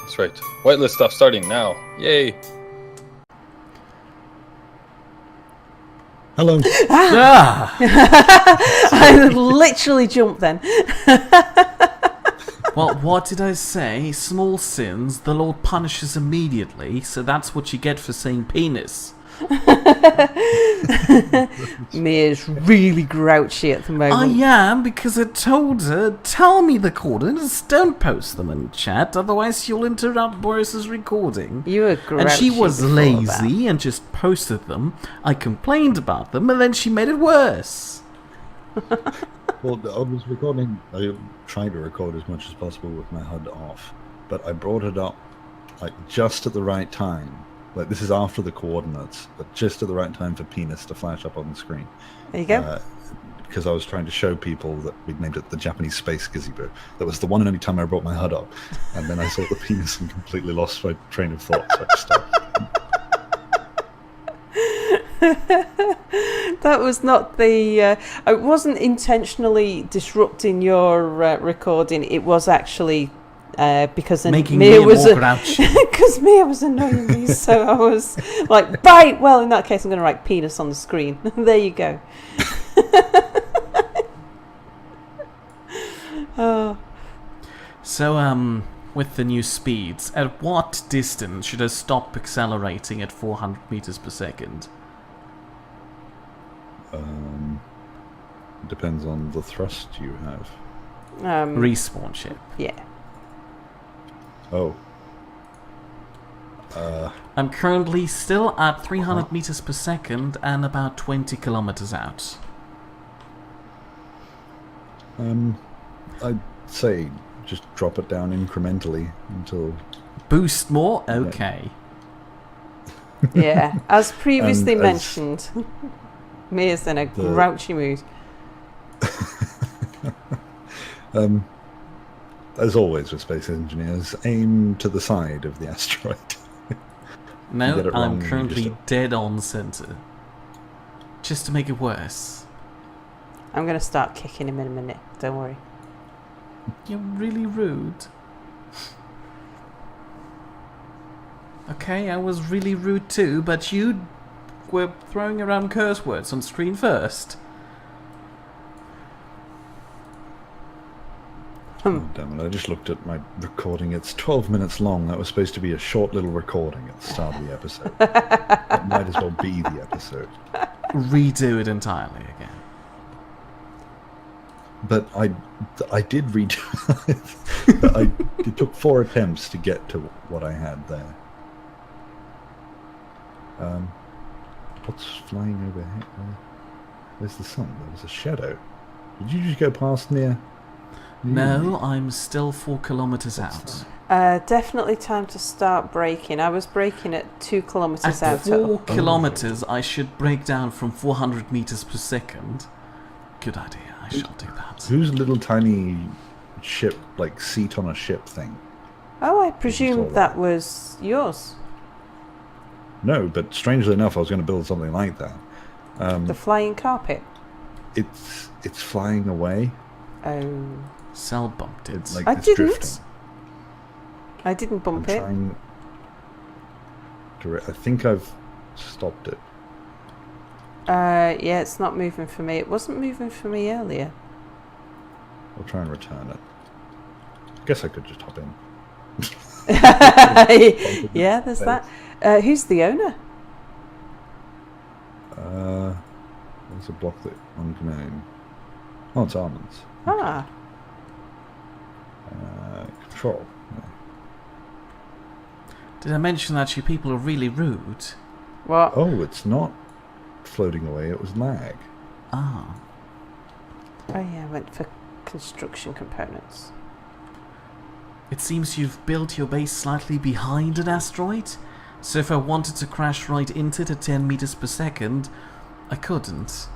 That's right. Whitelist stuff starting now. Yay! Hello. Ah! I literally jumped then. Well, what did I say? Small sins, the Lord punishes immediately, so that's what you get for saying penis. Mia's really grouchy at the moment. I am, because I told her, tell me the coordinates, don't post them in chat, otherwise you'll interrupt Boris's recording. You were grouchy. And she was before lazy and just posted them. I complained about them, and then she made it worse. Well, I was recording. I tried to record as much as possible with my HUD off, but I brought it up like just at the right time. Like this is after the coordinates, but just at the right time for penis to flash up on the screen. There you go. Because I was trying to show people that we'd named it the Japanese Space Gazebo. That was the one and only time I brought my HUD up, and then I saw the penis and completely lost my train of thought. So I stopped. That was not the... I wasn't intentionally disrupting your recording. It was actually because Making Mia me was more grouchy. because Mia was annoying me. So I was like, right, well, in that case, I'm going to write penis on the screen. There you go. Oh. So, with the new speeds, at what distance should I stop accelerating at 400 meters per second? Depends on the thrust you have. Respawn ship. Yeah. Oh. I'm currently still at 300 meters per second and about 20 kilometers out. I'd say just drop it down incrementally until... Boost more? Okay. Yeah. As previously And as- mentioned, Mia's in a grouchy mood. As always with space engineers, aim to the side of the asteroid. No, get it wrong, I'm you currently just- dead on center. Just to make it worse. I'm going to start kicking him in a minute. Don't worry. You're really rude. Okay, I was really rude too, but you were throwing around curse words on screen first. Oh, damn it, I just looked at my recording. It's 12 minutes long. That was supposed to be a short little recording at the start of the episode. That might as well be the episode. Redo it entirely again. But I did read. It took 4 attempts to get to what I had there. What's flying overhead? Where's the sun? There was a shadow. Did you just go past near? No, I'm still 4 kilometers out. Definitely time to start braking. I was braking at 2 kilometers At out. 4 kilometers, I should break down from 400 meters per second. Good idea. I shall do that. Whose little tiny ship, like seat on a ship thing? Oh, I presumed that was yours. No, but strangely enough, I was going to build something like that. The flying carpet. It's flying away. Oh. Cell bumped it. It's like I it's didn't. drifting. I didn't bump I'm it. trying to I think I've stopped it. Yeah, it's not moving for me. It wasn't moving for me earlier. I'll try and return it. I guess I could just hop in. Yeah, there's that. Who's the owner? There's a block that unknown. Oh, it's Almonds. Ah. Control. No. Did I mention that you people are really rude? What? Oh, it's not floating away. It was lag. Ah. Oh yeah, I went for construction components. It seems you've built your base slightly behind an asteroid, so if I wanted to crash right into it at 10 meters per second, I couldn't.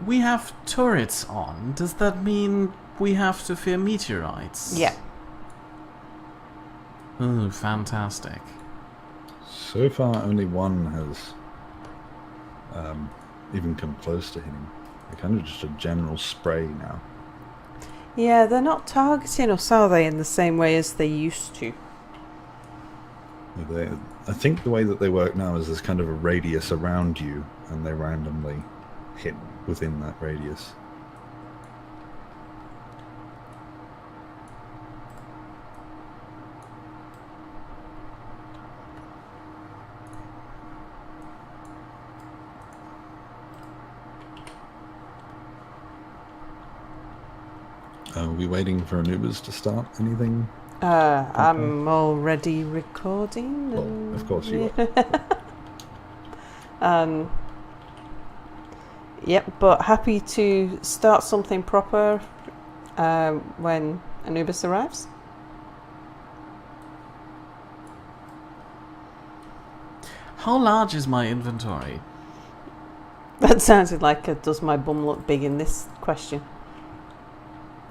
we have turrets on. Does that mean we have to fear meteorites? Yeah. Oh, fantastic. So far, only one has even come close to hitting. They're kind of just a general spray now. Yeah, they're not targeting us, are they, in the same way as they used to? I think the way that they work now is there's kind of a radius around you, and they randomly hit within that radius. Are we waiting for Anubiz to start anything? I'm already recording. Well, of course you are. Yep, but happy to start something proper when Anubiz arrives. How large is my inventory? That sounded like a does my bum look big in this question.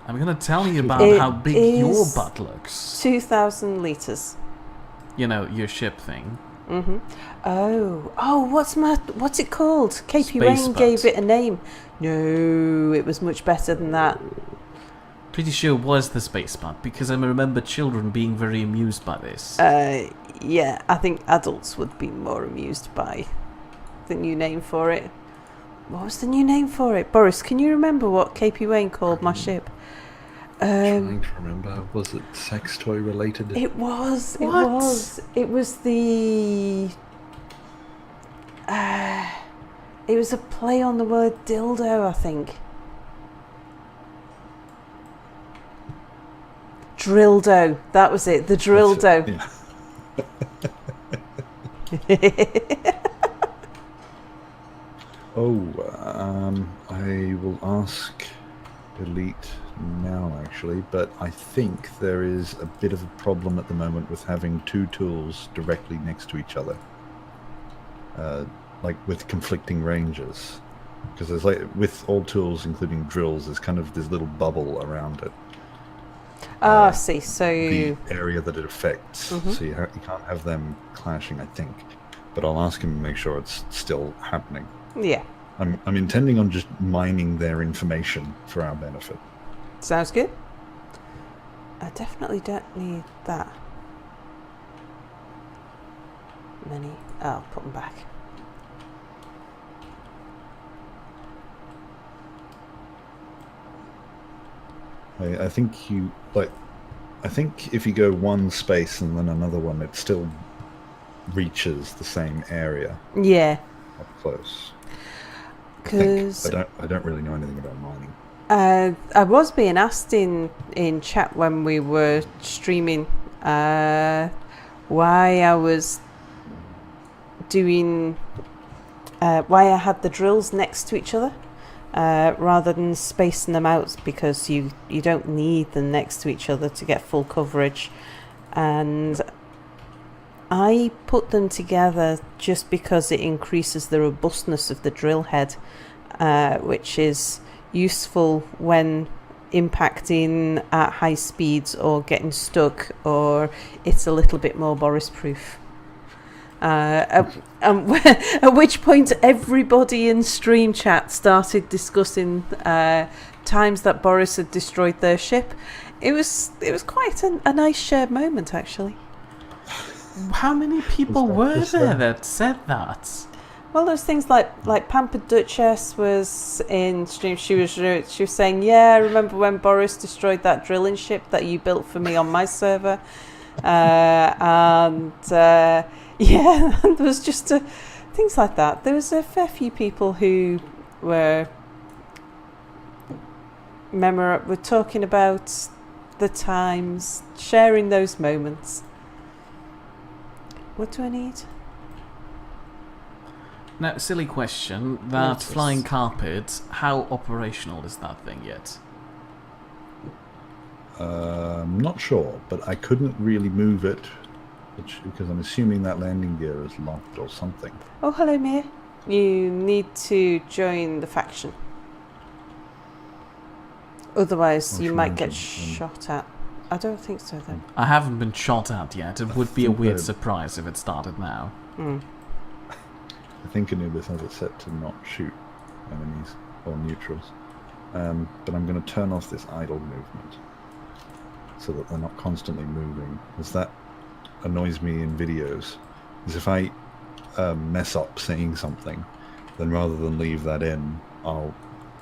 I'm gonna tell you about It how big your is butt looks. 2,000 litres. You know, your ship thing. Mm-hmm. Oh, what's it called? KP Space Rain butt. gave it a name. No, it was much better than that. Pretty sure it was the space butt, because I remember children being very amused by this. Yeah, I think adults would be more amused by the new name for it. What was the new name for it? Boris, can you remember what KP Wayne called my ship? Trying to remember. Was it sex toy related? It was. It What? was. It was the. It was a play on the word dildo, I think. Drildo. That was it. The Drildo. Yeah. I will ask Elite now, actually, but I think there is a bit of a problem at the moment with having two tools directly next to each other, like with conflicting ranges. Because there's with all tools, including drills, there's kind of this little bubble around it. I see. So The area that it affects, Mhm. so you can't have them clashing, I think. But I'll ask him to make sure it's still happening. yeah, I'm intending on just mining their information for our benefit. sounds good. I definitely don't need that many. I'll put them back. I think I think if you go one space and then another one, it still reaches the same area Yeah, up close. because I don't really know anything about mining. I was being asked in chat when we were streaming why I was doing why I had the drills next to each other rather than spacing them out, because you don't need them next to each other to get full coverage, and I put them together just because it increases the robustness of the drill head, which is useful when impacting at high speeds or getting stuck, or it's a little bit more Boris proof. At which point everybody in stream chat started discussing times that Boris had destroyed their ship. It was quite a nice shared moment, actually. How many people were there that said that? Well, there's things like Pampered Duchess was in stream. She was saying, yeah, I remember when Boris destroyed that drilling ship that you built for me on my server, yeah, there was just things like that. There was a fair few people who were were talking about the times, sharing those moments. What do I need? Now, silly question, that Notice. flying carpet, how operational is that thing yet? I'm not sure, but I couldn't really move it, because I'm assuming that landing gear is locked or something. Oh, hello, Mere. You need to join the faction. Otherwise, you Ocean might get engine, shot at. I don't think so, then. I haven't been shot at yet. It would be a think weird that- surprise if it started now. Mm. I think Anubiz has it set to not shoot enemies or neutrals. But I'm going to turn off this idle movement so that they're not constantly moving, because that annoys me in videos. Is if I mess up saying something, then rather than leave that in, I'll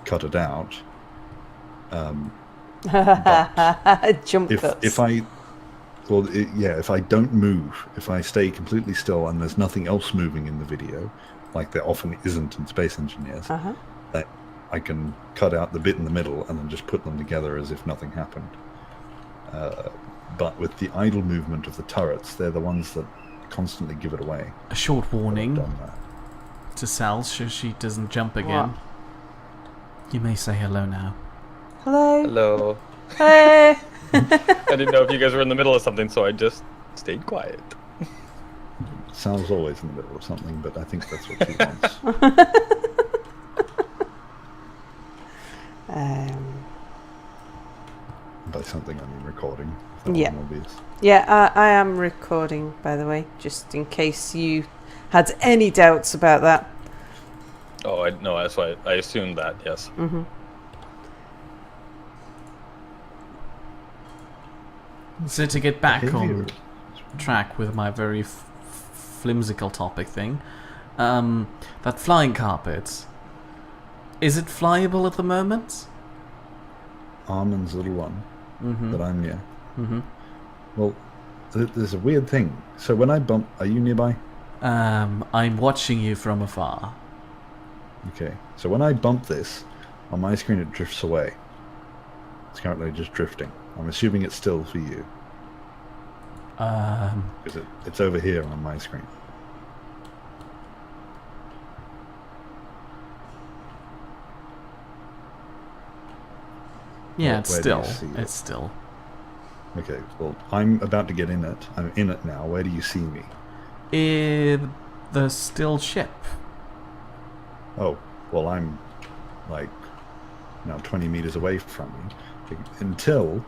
cut it out. Jump cuts. If I if I don't move, if I stay completely still and there's nothing else moving in the video, like there often isn't in Space Engineers, that I can cut out the bit in the middle and then just put them together as if nothing happened. But with the idle movement of the turrets, they're the ones that constantly give it away. A short I've warning done that. to Sal so she doesn't jump again. You may say hello now. Hello. Hello. Hey. I didn't know if you guys were in the middle of something, so I just stayed quiet. Sal's always in the middle of something, but I think that's what she wants. By something, I mean recording. If that Yeah. wasn't obvious. Yeah, I am recording, by the way, just in case you had any doubts about that. Oh, I no, that's why I assumed that. Yes. Mm-hmm. So to get back Behavior on is- track with my very flimsical topic thing, that flying carpet, is it flyable at the moment? Almond's little one Mm-hmm. that I'm near. Mm-hmm. Well, there's a weird thing. So when I bump, are you nearby? I'm watching you from afar. Okay. So when I bump this, on my screen it drifts away. It's currently just drifting. I'm assuming it's still for you, because it's over here on my screen. Yeah, Where- it's where do you still. see it? It's still. Okay. Well, I'm about to get in it. I'm in it now. Where do you see me? The still ship. Oh, well, I'm like now 20 meters away from you until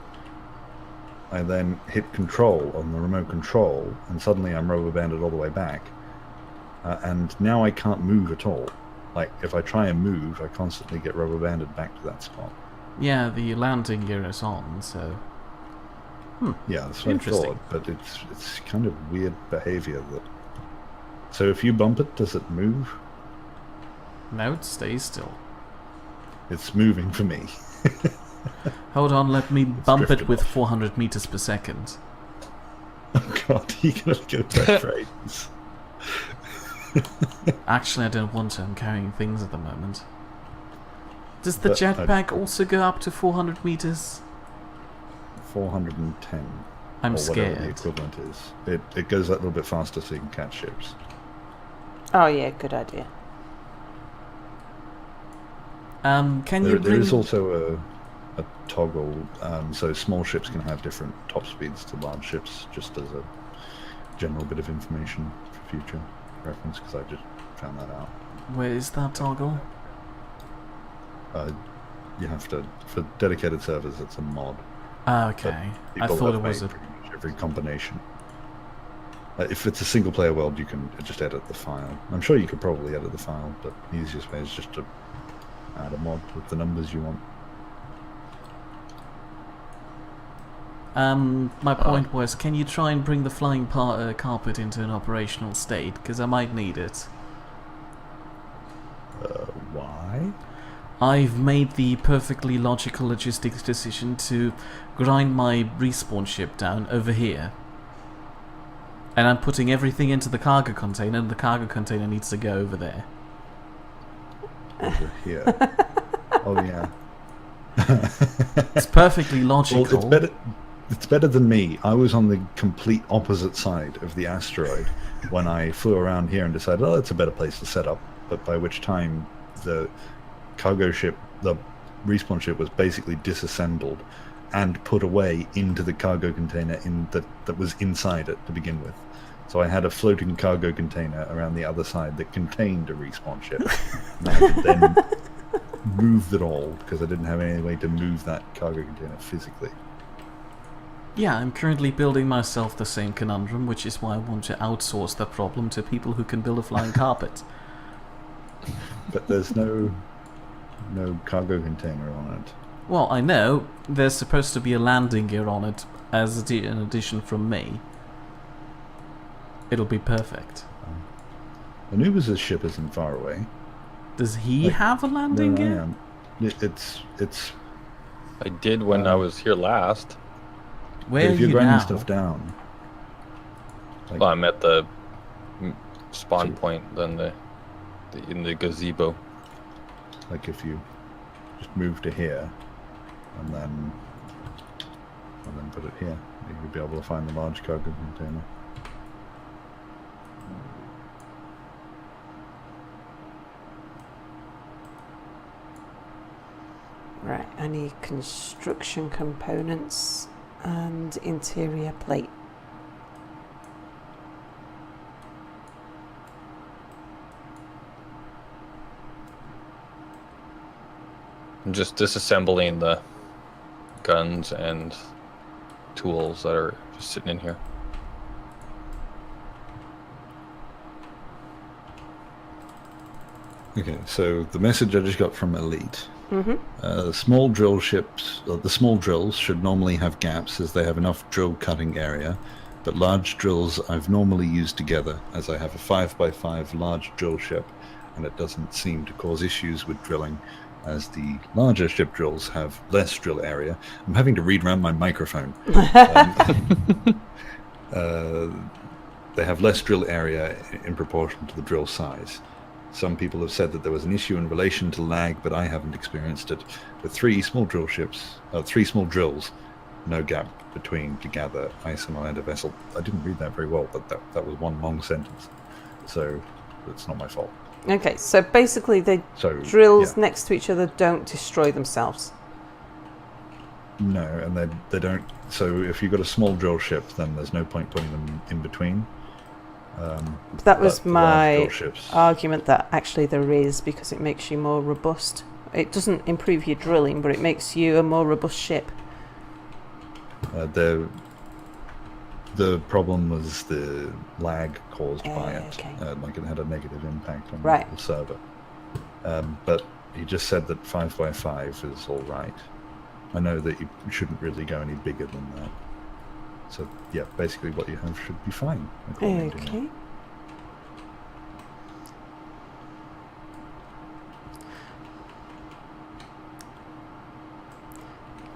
I then hit control on the remote control, and suddenly I'm rubber banded all the way back, and now I can't move at all. Like if I try and move, I constantly get rubber banded back to that spot. Yeah, the landing gear is on, so... Yeah, that's what I Interesting. thought, but it's kind of weird behavior that. So if you bump it, does it move? No, it stays still. It's moving for me. Hold on, let me bump it drifted with off. 400 meters per second. Oh god, you gotta go back frames. Actually, I don't want to. I'm carrying things at the moment. Does the But I- jetpack also go up to 400 meters? 410. I'm or whatever the scared. equivalent is. It goes that little bit faster so you can catch ships. Oh, yeah, good idea. Can you There bring... is also a toggle, so small ships can have different top speeds to large ships, just as a general bit of information for future reference, because I just found that out. Where is that toggle? You have to, for dedicated servers, it's a mod. Ah, okay. I People thought it have was made a... pretty much every combination. If it's a single player world, you can just edit the file. I'm sure you could probably edit the file, but the easiest way is just to add a mod with the numbers you want. My point was, can you try and bring the flying carpet into an operational state? Because I might need it. Why? I've made the perfectly logical logistics decision to grind my respawn ship down over here. And I'm putting everything into the cargo container, and the cargo container needs to go over there. Over here. Oh yeah. It's perfectly logical. Well, it's better than me. I was on the complete opposite side of the asteroid when I flew around here and decided, oh, it's a better place to set up. But by which time the cargo ship, the respawn ship, was basically disassembled and put away into the cargo container that was inside it to begin with. So I had a floating cargo container around the other side that contained a respawn ship. And I could then moved at all because I didn't have any way to move that cargo container physically. Yeah, I'm currently building myself the same conundrum, which is why I want to outsource that problem to people who can build a flying carpet. But there's no cargo container on it. Well, I know. There's supposed to be a landing gear on it as an addition from me. It'll be perfect. Anubiz's ship isn't far away. Does he have a landing No, I gear? am. It's. I did when I was here last. Where are if you're you grinding now? stuff down. Like, Well, I'm at the spawn point, then in the gazebo. like if you just move to here, and then put it here, you'll be able to find the large cargo container. Right, I need construction components and interior plate. I'm just disassembling the guns and tools that are just sitting in here. Okay, so the message I just got from Elite. Mm-hmm. Small drill ships, the small drills should normally have gaps as they have enough drill cutting area, but large drills I've normally used together as I have a 5x5 large drill ship, and it doesn't seem to cause issues with drilling as the larger ship drills have less drill area. I'm having to read around my microphone. They have less drill area in proportion to the drill size. Some people have said that there was an issue in relation to lag, but I haven't experienced it. With three small drills, no gap between to gather ice and land a vessel. I didn't read that very well, but that was one long sentence. So it's not my fault. Okay, so basically the So drills yeah. next to each other don't destroy themselves. No, and they don't. So if you've got a small drill ship, then there's no point putting them in between. That was but the large my drill ships, argument that actually there is, because it makes you more robust. It doesn't improve your drilling, but it makes you a more robust ship. the problem was the lag caused by it. Okay. Like it had a negative impact on Right. the server. But he just said that 5x5 is all right. I know that you shouldn't really go any bigger than that. So yeah, basically what you have should be fine. according to Okay. me.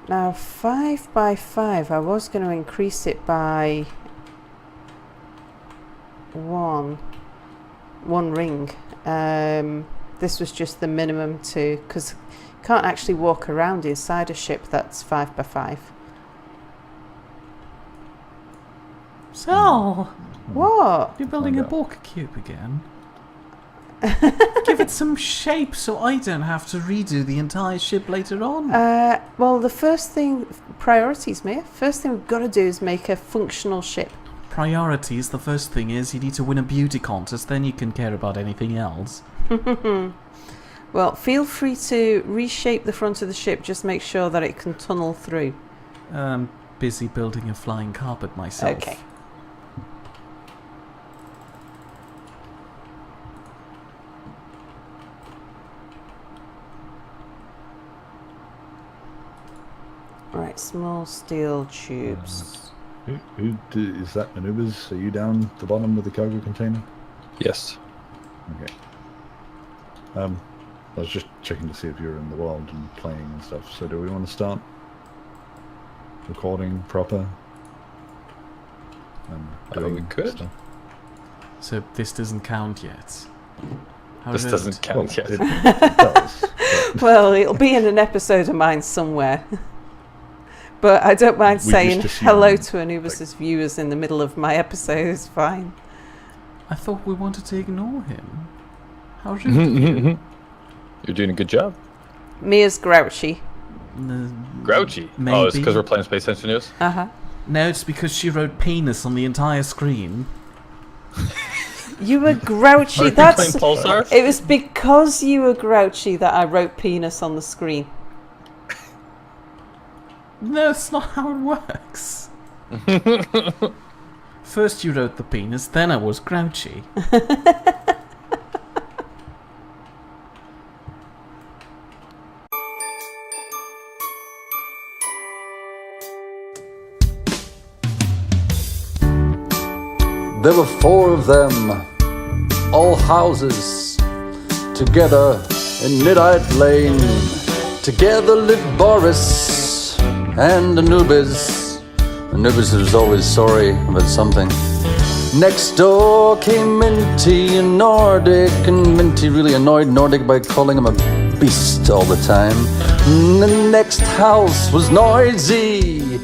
Now 5x5, I was going to increase it by one ring. This was just the minimum because you can't actually walk around inside a ship that's 5x5. So, What? you're building a Find out. Bork cube again? Give it some shape so I don't have to redo the entire ship later on. Well, the first thing, priorities, Mia. First thing we've got to do is make a functional ship. Priorities, the first thing is you need to win a beauty contest, then you can care about anything else. Well, feel free to reshape the front of the ship, just make sure that it can tunnel through. I'm busy building a flying carpet myself. Okay. Right, small steel tubes. Is that Anubiz? Are you down the bottom with the cargo container? Yes. Okay. I was just checking to see if you're in the world and playing and stuff. So do we want to start recording proper? And We doing could. stuff? So this doesn't count yet. How This rude. doesn't count yet. It does. But Well, it'll be in an episode of mine somewhere. But I don't mind We saying just hello assume, to Anubis' viewers in the middle of my episode. It's fine. I thought we wanted to ignore him. How rude of you. You're doing a good job. Mia's grouchy. Grouchy. Maybe. Oh, it's because we're playing Space Engineers? Uh-huh. No, it's because she wrote penis on the entire screen. You were grouchy. Are you That's. playing Pulsar? It was because you were grouchy that I wrote penis on the screen. No, it's not how it works. First you wrote the penis, then I was grouchy. There were 4 of them, all houses, together in Nidd Lane. Together lived Boris and Anubiz. Anubiz was always sorry about something. Next door came Minty and Nordic, and Minty really annoyed Nordic by calling him a beast all the time. And the next house was noisy,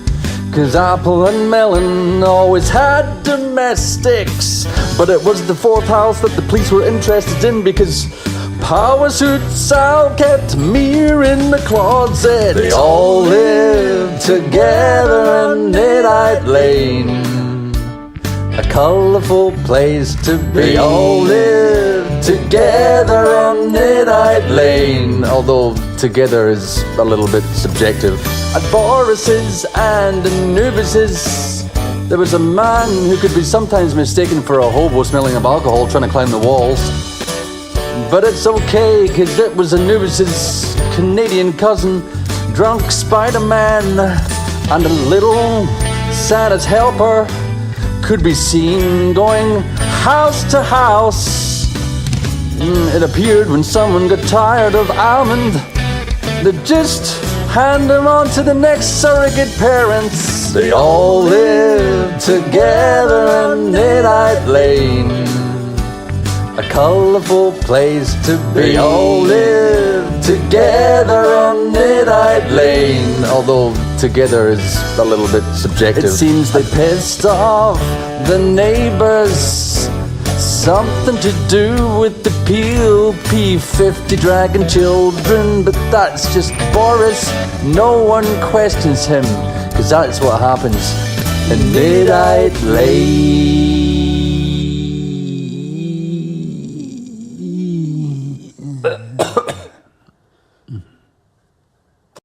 'cause Apple and Melon always had domestics. But it was the 4th house that the police were interested in, because Power Suit Sal kept Mere in the closet. They all lived together in Nidd Lane, a colourful place to be. They all lived together on Nidd Lane, although together is a little bit subjective. At Boris's and Anubiz's, there was a man who could be sometimes mistaken for a hobo smelling of alcohol trying to climb the walls. But it's okay, 'cause it was Anubiz's Canadian cousin, drunk Spider-Man, and a little Santa's helper could be seen going house to house. It appeared when someone got tired of Almond, they'd just hand him on to the next surrogate parents. They all lived together in Nidd Lane, a colourful place to be. They all lived together on Nidd Lane, although together is a little bit subjective. It seems they pissed off the neighbours, something to do with the PLP-50 dragon children, but that's just Boris. No one questions him, 'cause that's what happens in Nidd Lane.